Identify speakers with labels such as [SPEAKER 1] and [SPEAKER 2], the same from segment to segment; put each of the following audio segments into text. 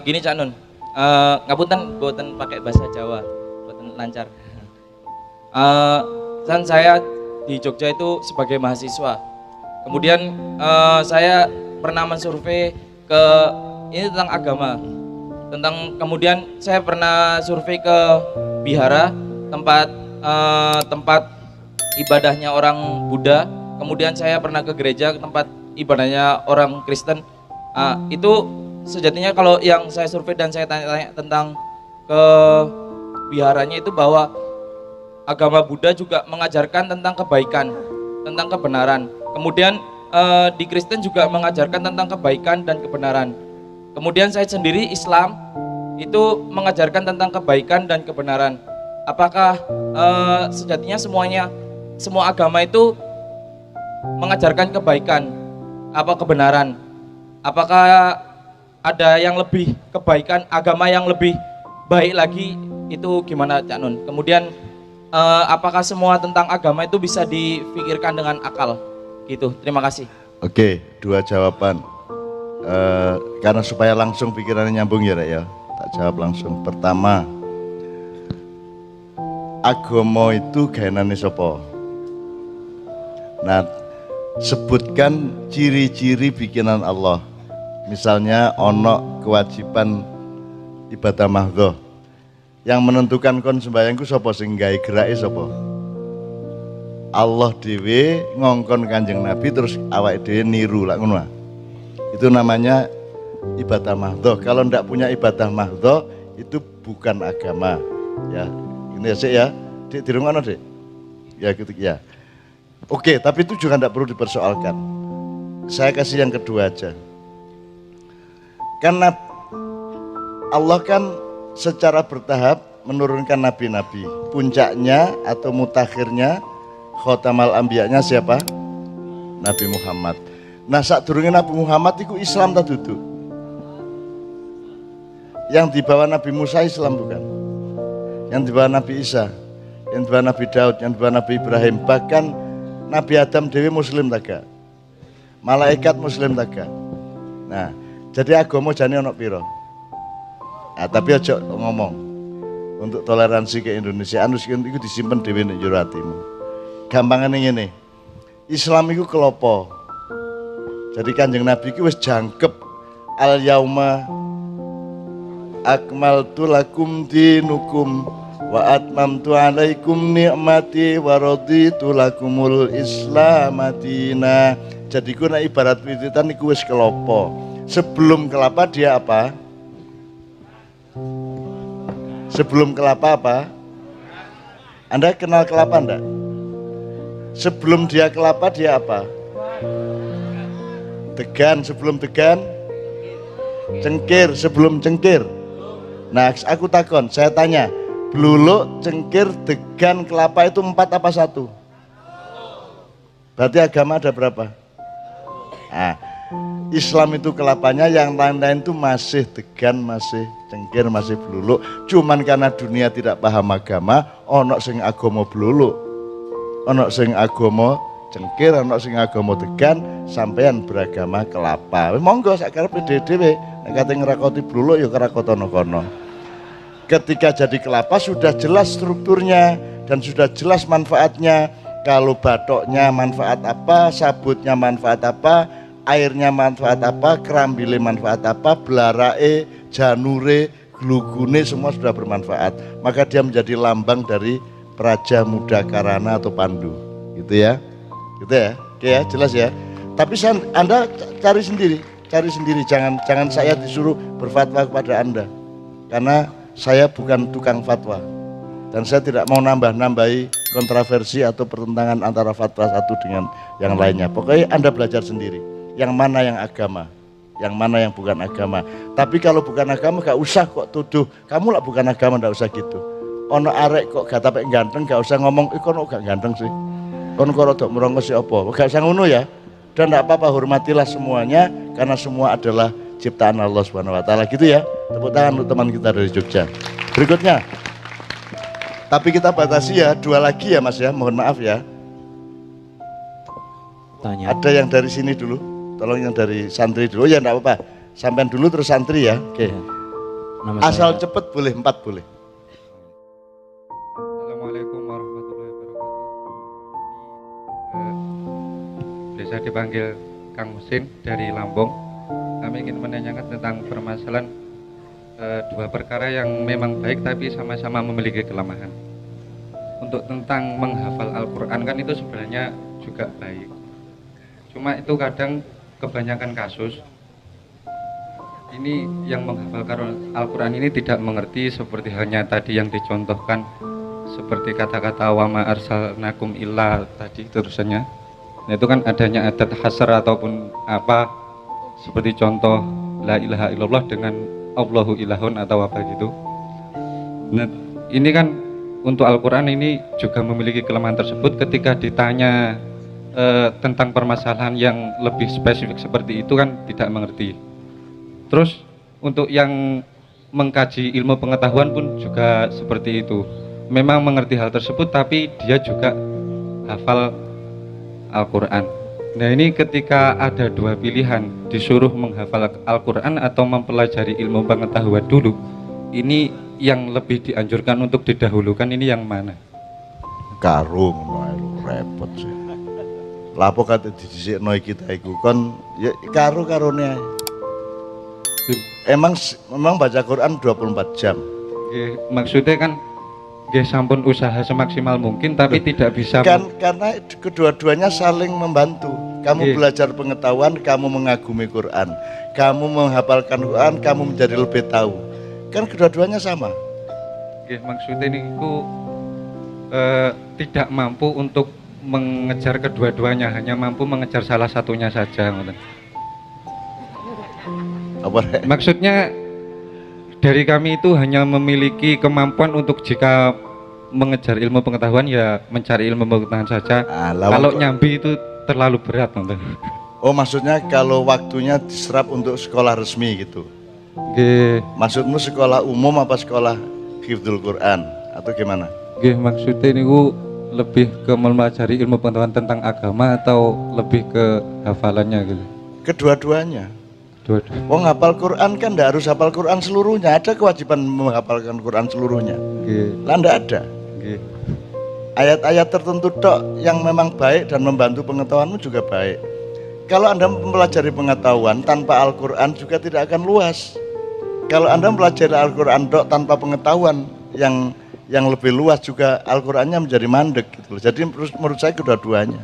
[SPEAKER 1] Gini Cak Nun, ngapunten boten pakai bahasa Jawa, boten lancar. Kan saya di Jogja itu sebagai mahasiswa. Kemudian saya pernah mensurvei ke ini tentang agama. Kemudian saya pernah survei ke Bihara, tempat ibadahnya orang Buddha. Kemudian saya pernah ke gereja, ke tempat ibadahnya orang Kristen. Itu sejatinya kalau yang saya survei dan saya tanya-tanya tentang ke biharanya itu bahwa agama Buddha juga mengajarkan tentang kebaikan, tentang kebenaran. Kemudian di Kristen juga mengajarkan tentang kebaikan dan kebenaran. Kemudian saya sendiri Islam itu mengajarkan tentang kebaikan dan kebenaran. Apakah sejatinya semua agama itu mengajarkan kebaikan, apa kebenaran? Apakah ada yang lebih kebaikan, agama yang lebih baik lagi, itu gimana Cak Nun? Kemudian apakah semua tentang agama itu bisa dipikirkan dengan akal? Gitu, terima kasih.
[SPEAKER 2] Oke, dua jawaban. Karena supaya langsung pikirannya nyambung ya Rek ya, tak jawab langsung. Pertama, agama itu gaenane sapa? Nah, sebutkan ciri-ciri bikinan Allah. Misalnya ono kewajiban ibadah mahdhah. Yang menentukan kon sembayangku sapa, sing gawe gerake sapa? Allah dhewe ngongkon Kanjeng Nabi terus awake dhewe niru lak ngono. Itu namanya ibadah mahdhah. Kalau ndak punya ibadah mahdhah itu bukan agama. Ya, ini sih ya. Dik dirungono, Dik. Ya gitu ya. Oke, tapi itu juga ndak perlu dipersoalkan. Saya kasih yang kedua aja. Karena Allah kan secara bertahap menurunkan nabi-nabi. Puncaknya atau mutakhirnya khotamal ambiyanya siapa? Nabi Muhammad. Nah, sadurunge Nabi Muhammad itu Islam tak duduk. Yang dibawa Nabi Musa Islam bukan? Yang dibawa Nabi Isa, yang dibawa Nabi Daud, yang dibawa Nabi Ibrahim, bahkan Nabi Adam dewi Muslim taga, malaikat Muslim taga. Nah, jadi agama jane ono piro? Nah, tapi aja ngomong untuk toleransi ke Indonesia, anus itu disimpan dewi ning jero atimu. Gampangane ngene. Islam itu kelopo. Jadi Kanjeng Nabi itu wis jangkep al yauma akmaltu lakum dinukum wa atmamtu alaikum ni'mati wa raditu lakumul Islam madina. Jadi ku nek ibarat wiritan iku wis kelopo. Sebelum kelapa dia apa? Sebelum kelapa apa? Anda kenal kelapa enggak? Sebelum dia kelapa dia apa? Degan, sebelum degan cengkir, sebelum cengkir. Nah, aku takon, saya tanya, bluluk, cengkir, degan, kelapa itu 4 apa 1? Berarti agama ada berapa? Nah, Islam itu kelapanya, yang lain-lain itu masih degan, masih cengkir, masih bluluk. Cuman karena dunia tidak paham agama, ono sing agama bluluk, ono sing agama cengkir, ono sing agama degan, sampean beragama kelapa. Monggo sak karepe dhewe, nek kate ngrakoti bluluk ya krakotono kono. Ketika jadi kelapa sudah jelas strukturnya dan sudah jelas manfaatnya. Kalau batoknya manfaat apa, sabutnya manfaat apa, airnya manfaat apa, kerambile manfaat apa, belarae, janure, glugune semua sudah bermanfaat. Maka dia menjadi lambang dari Praja Muda Karana atau Pandu. Gitu ya. Gitu ya. Oke ya, jelas ya. Tapi Anda cari sendiri, jangan saya disuruh berfatwa kepada Anda. Karena saya bukan tukang fatwa. Dan saya tidak mau nambah-nambahi kontroversi atau pertentangan antara fatwa satu dengan yang lainnya. Pokoknya Anda belajar sendiri. Yang mana yang agama, yang mana yang bukan agama. Tapi kalau bukan agama gak usah kok tuduh, kamu lah bukan agama, gak usah gitu. Ono arek kok gak tapek ganteng, gak usah ngomong, kono gak ganteng sih. Kono rodok merongos si opo, gak usah ngono ya. Dan gak apa-apa, hormatilah semuanya, karena semua adalah ciptaan Allah Subhanahu Wa Taala, gitu ya. Tepuk tangan untuk teman kita dari Jogja. Berikutnya, tapi kita batasi ya, 2 lagi ya Mas ya, mohon maaf ya.
[SPEAKER 3] Tanya.
[SPEAKER 2] Ada yang dari sini dulu, tolong yang dari santri dulu, ya enggak apa-apa. Sampean dulu terus santri ya. Oke.
[SPEAKER 3] Nama
[SPEAKER 2] Asal
[SPEAKER 3] saya
[SPEAKER 2] cepet boleh, 4 boleh.
[SPEAKER 4] Assalamualaikum warahmatullahi wabarakatuh. Biasa dipanggil Kang Musin dari Lampung. Kami ingin menanyakan tentang permasalahan dua perkara yang memang baik tapi sama-sama memiliki kelemahan. Untuk tentang menghafal Al-Quran kan itu sebenarnya juga baik. Cuma itu kadang kebanyakan kasus ini yang menghafal Al-Quran ini tidak mengerti seperti halnya tadi yang dicontohkan, seperti kata-kata wa ma arsalnakum illa tadi terusannya. Nah itu kan adanya adat hasar ataupun apa, seperti contoh la ilaha illallah dengan Allahu ilahun atau apa gitu. Nah ini kan untuk Al-Quran ini juga memiliki kelemahan tersebut. Ketika ditanya tentang permasalahan yang lebih spesifik seperti itu kan tidak mengerti. Terus untuk yang mengkaji ilmu pengetahuan pun juga seperti itu. Memang mengerti hal tersebut tapi dia juga hafal Al-Quran. Nah ini ketika ada dua pilihan, disuruh menghafal Al-Quran atau mempelajari ilmu pengetahuan dulu, ini yang lebih dianjurkan untuk didahulukan ini yang mana?
[SPEAKER 2] Karo ngono repot sih. Lapo kate didisikno kita iku kon ya karo-karone ae. Memang baca Quran 24 jam.
[SPEAKER 4] Maksudnya kan sampun usaha semaksimal mungkin tapi tidak bisa
[SPEAKER 2] Karena kedua-duanya saling membantu. Kamu belajar pengetahuan, kamu mengagumi Quran. Kamu menghafalkan Quran, kamu menjadi lebih tahu. Kan kedua-duanya sama.
[SPEAKER 4] Maksudnya ini tidak mampu untuk mengejar kedua-duanya, hanya mampu mengejar salah satunya saja.
[SPEAKER 2] Apa?
[SPEAKER 4] Maksudnya dari kami itu hanya memiliki kemampuan untuk jika mengejar ilmu pengetahuan ya mencari ilmu pengetahuan saja. Kalau nyambi itu terlalu berat.
[SPEAKER 2] Oh maksudnya kalau waktunya diserap untuk sekolah resmi gitu. Maksudmu sekolah umum apa sekolah hifdzul Quran atau gimana?
[SPEAKER 4] Maksudnya ini lebih ke mempelajari ilmu pengetahuan tentang agama atau lebih ke hafalannya gitu?
[SPEAKER 2] Kedua-duanya. Wong hafal Quran kan tidak harus hafal Quran seluruhnya. Ada kewajiban menghafalkan Quran seluruhnya. Lah tidak ada. Ayat-ayat tertentu tok yang memang baik dan membantu pengetahuanmu juga baik. Kalau Anda mempelajari pengetahuan tanpa Al-Quran juga tidak akan luas. Kalau Anda mempelajari Al-Quran tok tanpa pengetahuan yang lebih luas juga Al-Qurannya menjadi mandek gitu. Jadi menurut saya kedua-duanya.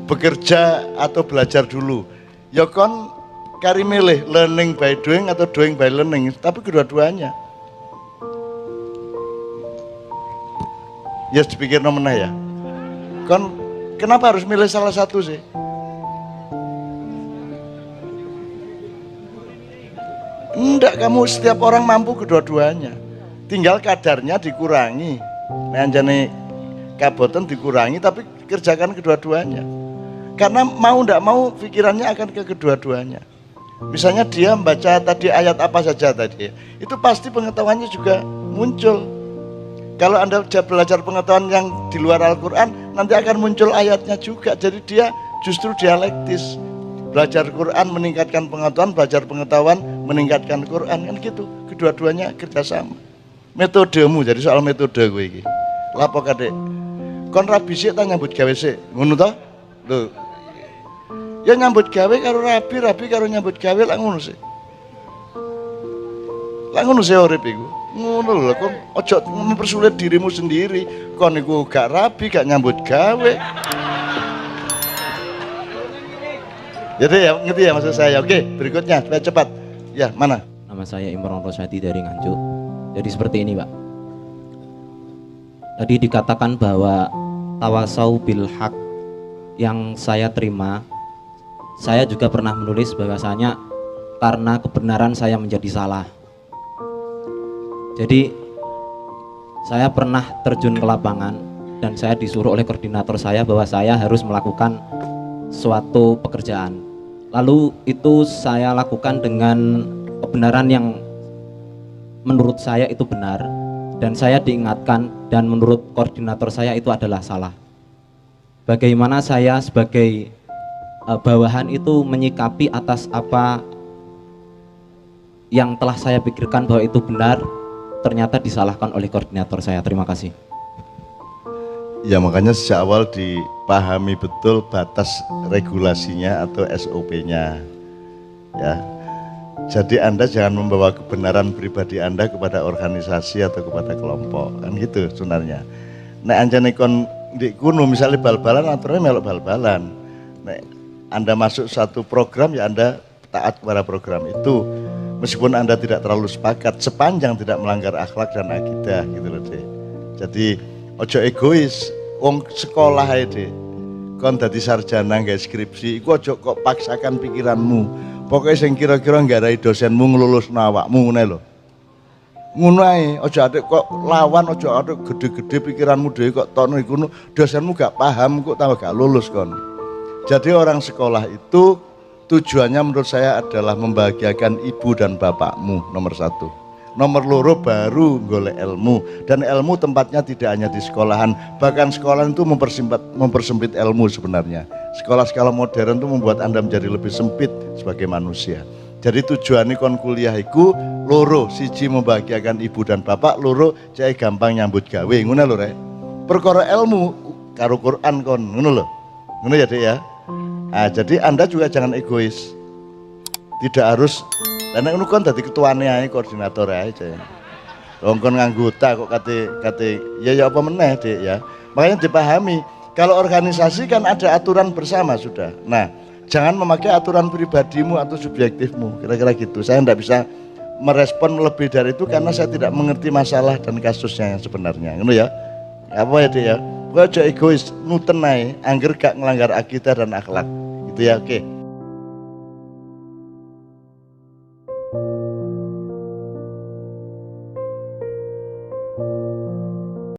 [SPEAKER 2] Bekerja atau belajar dulu. Ya kon kari milih learning by doing atau doing by learning, tapi kedua-duanya. Ya dipikir nomena ya. Kon kenapa harus milih salah satu sih? Enggak, kamu setiap orang mampu kedua-duanya. Tinggal kadarnya dikurangi. Nah, anjane kaboten dikurangi tapi kerjakan kedua-duanya. Karena mau ndak mau pikirannya akan ke kedua-duanya. Misalnya dia membaca tadi ayat apa saja tadi, itu pasti pengetahuannya juga muncul. Kalau Anda belajar pengetahuan yang di luar Al-Quran, nanti akan muncul ayatnya juga. Jadi dia justru dialektis. Belajar Quran meningkatkan pengetahuan, belajar pengetahuan meningkatkan Quran, kan gitu. Kedua-duanya kerjasama. Metodemu, jadi soal metode gue ini. Lapo kadek, kon rabi sih tak nyambut gawe sih, ngono toh? Loh, ya nyambut gawe karo rabi karo nyambut gawe lah ngono sih. Lah ngono sih urip iku. Ngono lho, kon ojo mempersulit dirimu sendiri. Kon niku gak rabi, gak nyambut gawe. Jadi ya ngerti ya maksud saya. Oke, berikutnya supaya cepat. Ya, mana?
[SPEAKER 3] Nama saya Imron Rosyadi dari Nganjuk. Jadi seperti ini, Pak. Tadi dikatakan bahwa tawasau bil haq yang saya terima, saya juga pernah menulis bahwasanya karena kebenaran saya menjadi salah. Jadi saya pernah terjun ke lapangan dan saya disuruh oleh koordinator saya bahwa saya harus melakukan suatu pekerjaan. Lalu itu saya lakukan dengan kebenaran yang menurut saya itu benar, dan saya diingatkan dan menurut koordinator saya itu adalah salah. Bagaimana saya sebagai bawahan itu menyikapi atas apa yang telah saya pikirkan bahwa itu benar ternyata disalahkan oleh koordinator saya. Terima kasih.
[SPEAKER 2] Ya makanya sejak awal dipahami betul batas regulasinya atau SOP-nya. Ya. Jadi Anda jangan membawa kebenaran pribadi Anda kepada organisasi atau kepada kelompok, kan gitu sebenarnya. Nek anjane kon di kuno misalnya bal-balan aturannya melok bal-balan. Nek Anda masuk satu program ya Anda taat kepada program itu. Meskipun Anda tidak terlalu sepakat sepanjang tidak melanggar akhlak dan akidah gitu loh deh. Jadi ojo egois, wong sekolah ae deh. Kon dadi sarjana nggawe skripsi, iku ojo kok paksakan pikiranmu. Pokoknya sing kira-kira nggarai dosenmu ngelulusno awakmu ngene lho. Ngono ae, ojo adek kok lawan, ojo adek gede-gede pikiranmu dhewe kok tono iku dosenmu gak paham kok tambah gak lulus kon. Jadi orang sekolah itu tujuannya menurut saya adalah membahagiakan ibu dan bapakmu nomor satu. Nomor loro baru golek ilmu, dan ilmu tempatnya tidak hanya di sekolahan, bahkan sekolah itu mempersempit ilmu sebenarnya. Sekolah-sekolah modern itu membuat Anda menjadi lebih sempit sebagai manusia. Jadi tujuannya kon kuliah iku loro, siji membahagiakan ibu dan bapak, loro cek gampang nyambut gawe, ngono lho rek. Perkara ilmu karo Quran kon, ngono lho. Ngono ya Dek ya. Nah, jadi Anda juga jangan egois. Tidak harus karena ngono kon dadi ketuane ae, koordinator ae aja. Wong kon nganggota kok kate ya apa meneh Dek ya. Makanya dipahami, kalau organisasi kan ada aturan bersama sudah. Nah, jangan memakai aturan pribadimu atau subjektifmu, kira-kira gitu. Saya tidak bisa merespon lebih dari itu karena saya tidak mengerti masalah dan kasusnya yang sebenarnya. Ngono ya. Apa ya Dek ya? Kok aja egois, nuten ae, angger gak ngelanggar akidah dan akhlak. Gitu ya, oke.